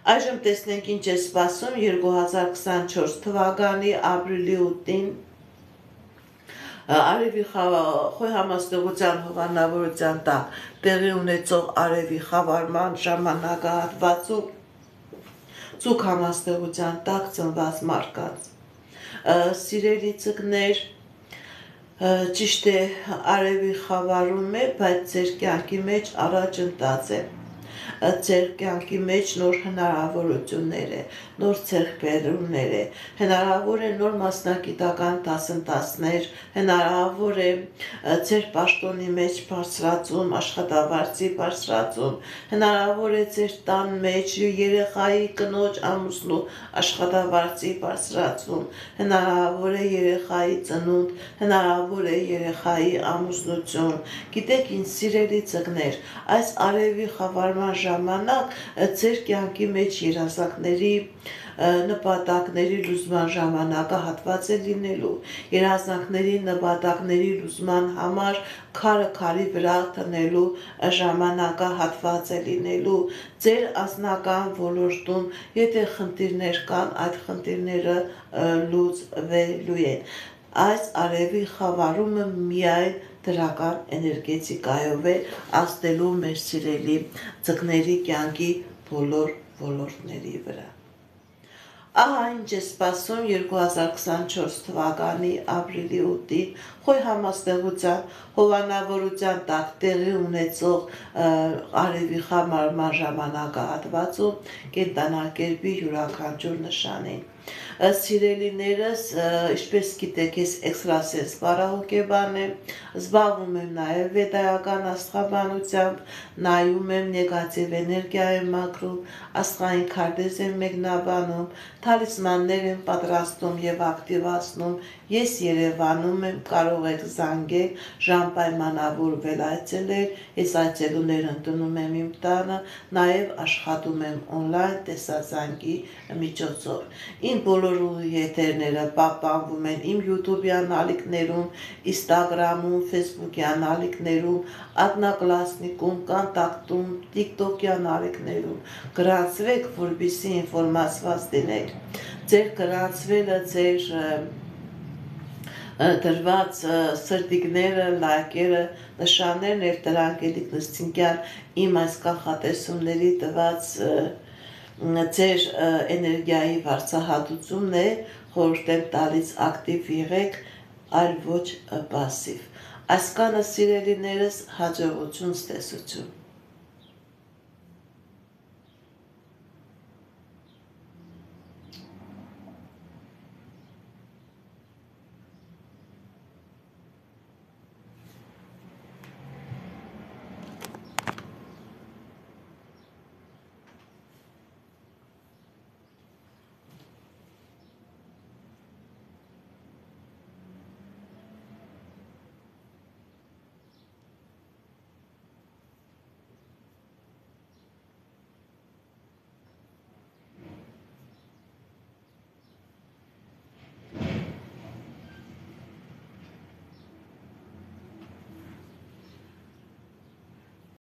Այժմ տեսնենք ինչ է սպասում 2024 թվականի ապրիլի 8-ին Արևի խոյհամաստեղության հովանավորության տակ տեղի ունեցող արևի խավարման ժամանակահատվածում ցուկ համաստեղության տակ ծնված մարդկանց սիրելի ծնկներ ճիշտ է արևի խավարում է, բայց ձեր կյանքի մեջ առաջընթաց է ձեր կյանքի մեջ նոր հնարավորություններ է, նոր ձեռքբերումներ է, հնարավոր է նոր մասնագիտական դասընթացներ, հնարավոր է ձեր պաշտոնի մեջ բարձրացում, աշխատավարձի բարձրացում, հնարավոր է ձեր տան մեջ երեխայի կնոջ ամուսնու աշխատավարձի բարձրացում, հնարավոր է երեխայի ծնունդ, հնարավոր է երեխայի ամուսնություն, գիտեք ինչ սիրելի ծնկներ, այս արևի խավարման ժամանակ ձեր կյանքի մեջ երազանքների նպատակների լուծման ժամանակը հատված է լինելու, երազանքների նպատակների լուծման համար քարը քարի վրա տնելու ժամանակը հատված է լինելու, ձեր անձնական ոլորտում, եթե խնդիրներ կան, այդ խնդիրները լուծվելու են, այս արևի խավարումը միայն դրական էներգետիկայով է ազդելու մեր սիրելի ծնկների կյանքի բոլոր ոլորտների վրա։ Ահա ինչ է սպասում 2024 թվականի ապրիլի 8-ի Խոյ համաստեղության հովանավորության տակ տեղի ունեցող արևի խավարման ժամանակահատվածում կենդանակերպի յուրաքանչյուր նշանին։ Սիրելիներս, ինչպես գիտեք, ես էքստրասենս բարահոգեբան եմ, զբաղվում եմ նաև վեդայական աստղաբանությամբ, նայում եմ նեգատիվ էներգիա եմ մաքրում, աստղային քարտեզ եմ մեկնաբանում, թալիսմաններ եմ պատրաստում եւ ակտիվացնում, ես Երևանում եմ, կարող եք զանգել, ժամպայմանավորվել այցելել, ես այցելուներ ընդունում եմ իմ տանը, նաև աշխատում եմ on-line տեսազանգի միջոցով։ Իմ բոլոր եթերները պահպանվում են իմ YouTube-յան ալիքներում, Instagram-ում, Facebook-յան ալիքներում, Ակնակլասնիկում, Կոնտակտում, TikTok-յան ալիքներում։ Գրանցվեք, որպեսզի ինֆորմացված լինեք։ Ձեր գրանցվելը ձեր դրված սրտիկները, լայքերը, նշաններն էր դրանք էլիկ նստինքյան իմ այս կանխատեսումների տված ձեր էներգիայի վարձահատությունն է, խորհուրդ եմ տալիս ակտիվ եղեք, այլ ոչ պասիվ։ Այսքանը սիրելիներս, հաջողություն, ստեսություն։